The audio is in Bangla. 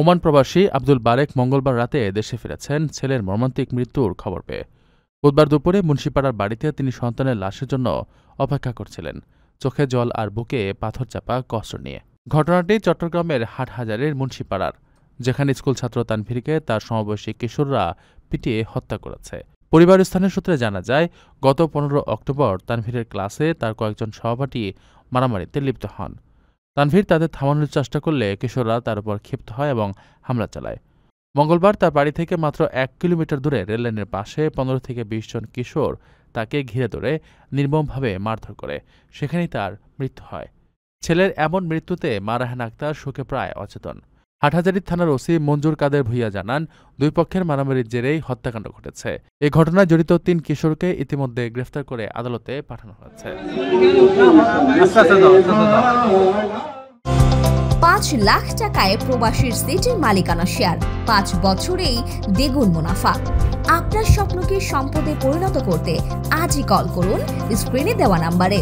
ওমান প্রবাসী আব্দুল বারেক মঙ্গলবার রাতে দেশে ফিরেছেন ছেলের মর্মান্তিক মৃত্যুর খবর পেয়ে। বুধবার দুপুরে মুন্সিপাড়ার বাড়িতে তিনি সন্তানের লাশের জন্য অপেক্ষা করছিলেন, চোখে জল আর বুকে পাথর চাপা কষ্ট নিয়ে। ঘটনাটি চট্টগ্রামের হাটহাজারীর মুন্সিপাড়ার, যেখানে স্কুল ছাত্র তানভীরকে তার সমবয়সী কিশোররা পিটিয়ে হত্যা করেছে। পরিবার স্থানীয় সূত্রে জানা যায়, গত 15 অক্টোবর তানভীরের ক্লাসে তার কয়েকজন সহপাঠী মারামারিতে লিপ্ত হন। তানভীর তাদের থামানোর চেষ্টা করলে কিশোররা তার উপর ক্ষিপ্ত হয় এবং হামলা চালায়। মঙ্গলবার তার বাড়ি থেকে মাত্র 1 কিলোমিটার দূরে রেললাইনের পাশে 15 থেকে 20 জন কিশোর তাকে ঘিরে ধরে নির্মমভাবে মারধর করে, সেখানেই তার মৃত্যু হয়। ছেলের এমন মৃত্যুতে মা রায়হানা আক্তার শোকে প্রায় অচেতন। হাটহাজারী থানার ওসি মঞ্জুর কাদের ভূঁইয়া জানান, দুই পক্ষের মারামারির জেরেই হত্যাকাণ্ড ঘটেছে। এই ঘটনায় জড়িত 3 কিশোরকে ইতিমধ্যে গ্রেফতার করে আদালতে পাঠানো হয়েছে। 5 লাখ টাকায় প্রবাসীর সিটির মালিকানা শেয়ার, 5 বছরেই দ্বিগুণ মুনাফা। আপনার স্বপ্নকে সম্পদে পরিণত করতে আজই কল করুন স্ক্রিনে দেওয়া নাম্বারে।